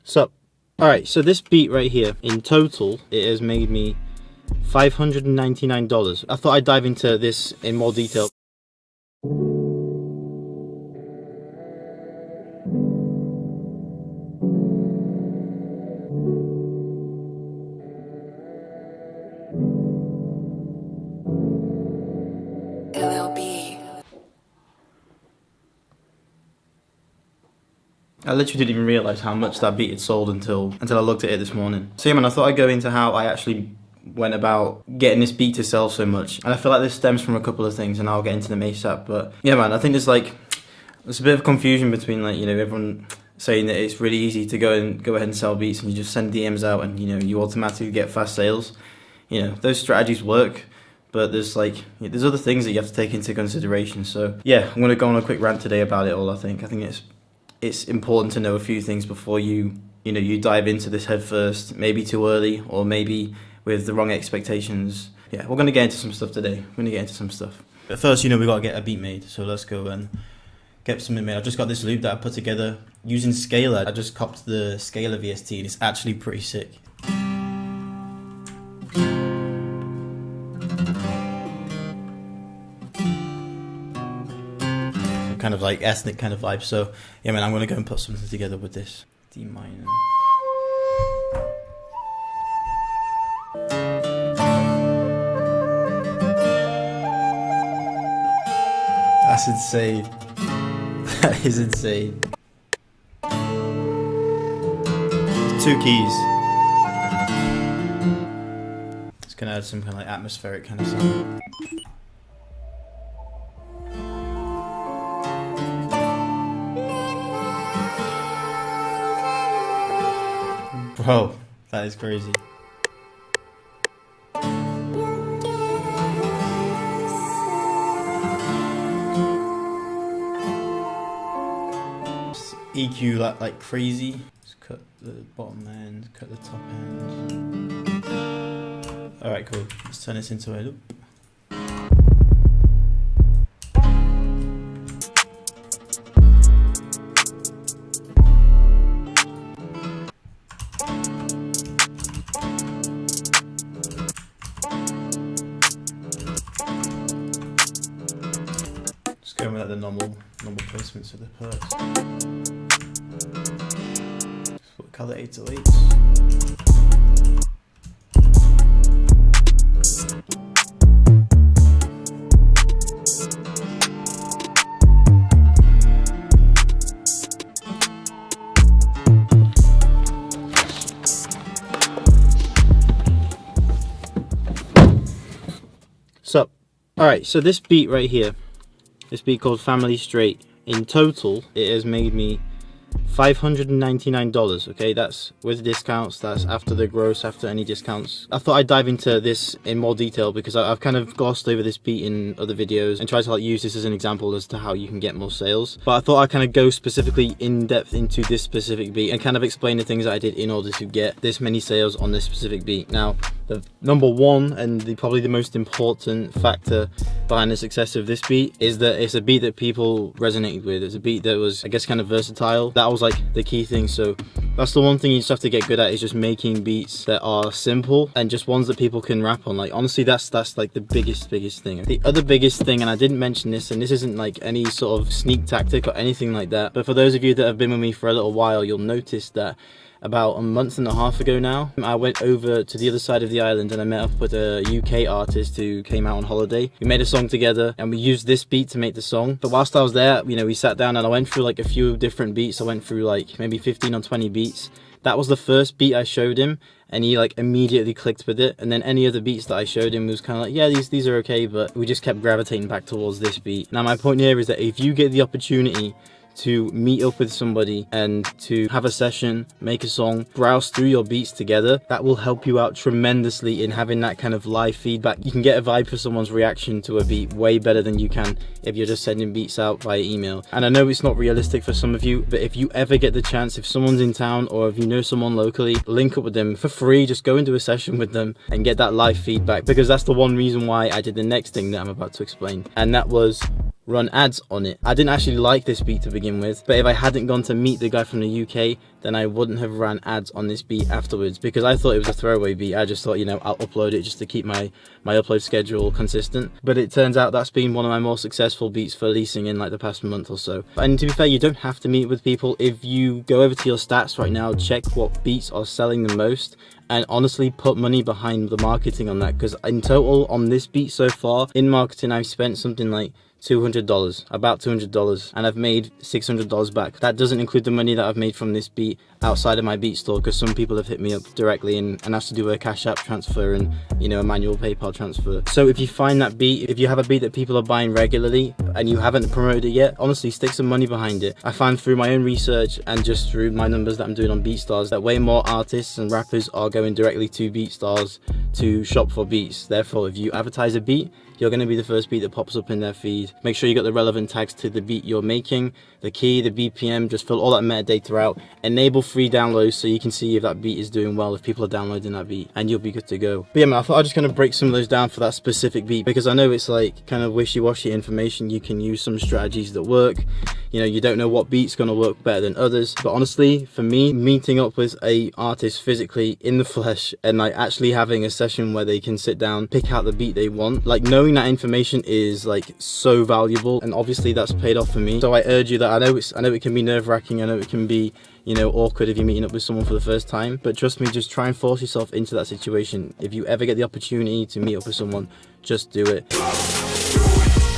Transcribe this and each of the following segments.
So, alright, so this beat right here, in total, it has made me $599. I thought I'd dive into this in more detail. I literally didn't even realise how much that beat had sold until I looked at it this morning. So yeah man, I thought I'd go into how I actually went about getting this beat to sell so much. And I feel like this stems from a couple of things, and I'll get into them ASAP. But yeah man, I think there's a bit of confusion between everyone saying that it's really easy to go ahead and sell beats and you just send DMs out and you automatically get fast sales. Those strategies work, but there's other things that you have to take into consideration. So yeah, I'm gonna go on a quick rant today about it all. I think it's important to know a few things before you dive into this head first, maybe too early or maybe with the wrong expectations. Yeah, we're going to get into some stuff today. But first, we got to get a beat made, so let's go and get something made. I've just got this loop that I put together using Scalar. I just copped the Scalar VST and it's actually pretty sick. Kind of like ethnic kind of vibe. So yeah man, I'm gonna go and put something together with this. D minor. That's insane. That is insane. 2 keys. It's gonna add some kind of atmospheric kind of sound. Bro, that is crazy. Just EQ like crazy. Just cut the bottom end, cut the top end. Alright, cool. Let's turn this into a loop. Going with the normal placements of the perks. Just put colour 808s. So, alright, so this beat right here, this beat called Family Straight, in total it has made me $599. Okay, that's with discounts, that's after the gross, after any discounts. I thought I'd dive into this in more detail because I've kind of glossed over this beat in other videos and tried to use this as an example as to how you can get more sales. But I thought I'd kind of go specifically in depth into this specific beat and kind of explain the things that I did in order to get this many sales on this specific beat. Now, the number one and probably the most important factor behind the success of this beat is that it's a beat that people resonated with. It's a beat that was, I guess, kind of versatile. That was like the key thing. So that's the one thing you just have to get good at, is just making beats that are simple and just ones that people can rap on. Like, honestly, that's like the biggest thing. The other biggest thing, and I didn't mention this, and this isn't like any sort of sneak tactic or anything like that, but for those of you that have been with me for a little while, you'll notice that about a month and a half ago now, I went over to the other side of the island and I met up with a UK artist who came out on holiday. We made a song together and we used this beat to make the song. But whilst I was there, we sat down and I went through like a few different beats. I went through like maybe 15 or 20 beats. That was the first beat I showed him and he like immediately clicked with it. And then any other beats that I showed him was kind of like, yeah, these are okay, but we just kept gravitating back towards this beat. Now my point here is that if you get the opportunity to meet up with somebody and to have a session, make a song, browse through your beats together, that will help you out tremendously in having that kind of live feedback. You can get a vibe for someone's reaction to a beat way better than you can if you're just sending beats out via email. And I know it's not realistic for some of you, but if you ever get the chance, if someone's in town or if you know someone locally, link up with them for free. Just go and do a session with them and get that live feedback, because that's the one reason why I did the next thing that I'm about to explain, and that was run ads on it. I didn't actually like this beat to begin with, but if I hadn't gone to meet the guy from the UK, then I wouldn't have ran ads on this beat afterwards, because I thought it was a throwaway beat. I just thought, you know, I'll upload it just to keep my upload schedule consistent. But it turns out that's been one of my more successful beats for leasing in like the past month or so. And to be fair, you don't have to meet with people. If you go over to your stats right now, check what beats are selling the most, and honestly put money behind the marketing on that, because in total on this beat so far in marketing I've spent something like $200, about $200, and I've made $600 back. That doesn't include the money that I've made from this beat outside of my beat store, because some people have hit me up directly and asked to do a Cash App transfer and, you know, a manual PayPal transfer. So if you find that beat, if you have a beat that people are buying regularly and you haven't promoted it yet, honestly stick some money behind it. I found through my own research and just through my numbers that I'm doing on BeatStars that way more artists and rappers are going directly to BeatStars to shop for beats. Therefore, if you advertise a beat, you're going to be the first beat that pops up in their feed. Make sure you got the relevant tags to the beat you're making, the key, the BPM, just fill all that metadata out. Enable free downloads so you can see if that beat is doing well, if people are downloading that beat, and you'll be good to go. But yeah, man, I thought I'd just kind of break some of those down for that specific beat, because I know it's like kind of wishy-washy information. You can use some strategies that work. You know, you don't know what beat's going to work better than others. But honestly, for me, meeting up with a artist physically in the flesh and like actually having a session where they can sit down, pick out the beat they want, like knowing that information is like so valuable, and obviously that's paid off for me. So I urge you that I know it can be nerve-wracking, I know it can be, you know, awkward if you're meeting up with someone for the first time, but trust me, just try and force yourself into that situation. If you ever get the opportunity to meet up with someone, just do it,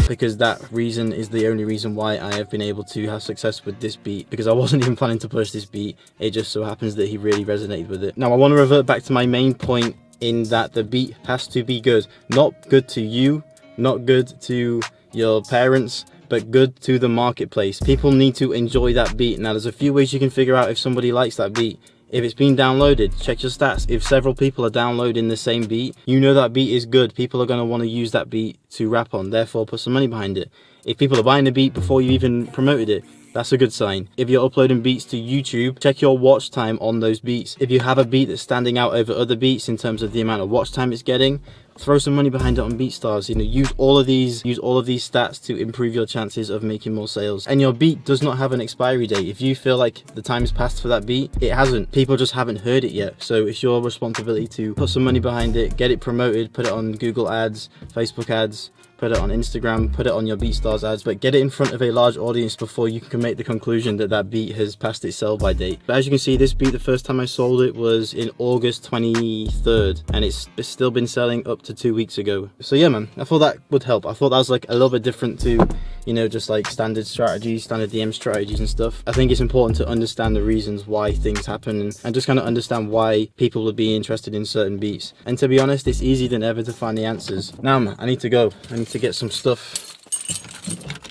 because that reason is the only reason why I have been able to have success with this beat, because I wasn't even planning to push this beat. It just so happens that he really resonated with it. Now I want to revert back to my main point, in that the beat has to be good. Not good to you, not good to your parents, but good to the marketplace. People need to enjoy that beat. Now there's a few ways you can figure out if somebody likes that beat. If it's been downloaded, check your stats. If several people are downloading the same beat, you know that beat is good. People are going to want to use that beat to rap on, therefore put some money behind it. If people are buying the beat before you even promoted it, that's a good sign. If you're uploading beats to YouTube, check your watch time on those beats. If you have a beat that's standing out over other beats in terms of the amount of watch time it's getting, throw some money behind it on BeatStars. You know, use all of these stats to improve your chances of making more sales. And your beat does not have an expiry date. If you feel like the time has passed for that beat, it hasn't. People just haven't heard it yet. So it's your responsibility to put some money behind it, get it promoted, put it on Google ads, Facebook ads, put it on Instagram, put it on your BeatStars ads, but get it in front of a large audience before you can make the conclusion that that beat has passed its sell-by date. But as you can see, this beat, the first time I sold it was in August 23rd, and it's still been selling up to 2 weeks ago. So yeah, man, I thought that would help. I thought that was like a little bit different to, you know, just like standard strategies, standard DM strategies and stuff. I think it's important to understand the reasons why things happen and just kind of understand why people would be interested in certain beats. And to be honest, it's easier than ever to find the answers. Now, man, I need to go. I need to get some stuff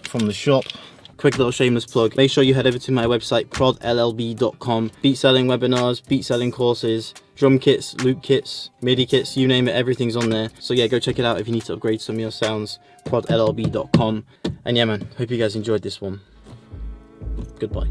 from the shop. Quick little shameless plug. Make sure you head over to my website, prodllb.com. Beat selling webinars, beat selling courses, drum kits, loop kits, MIDI kits, you name it, everything's on there. So yeah, go check it out if you need to upgrade some of your sounds, prodllb.com. And yeah, man, hope you guys enjoyed this one. Goodbye.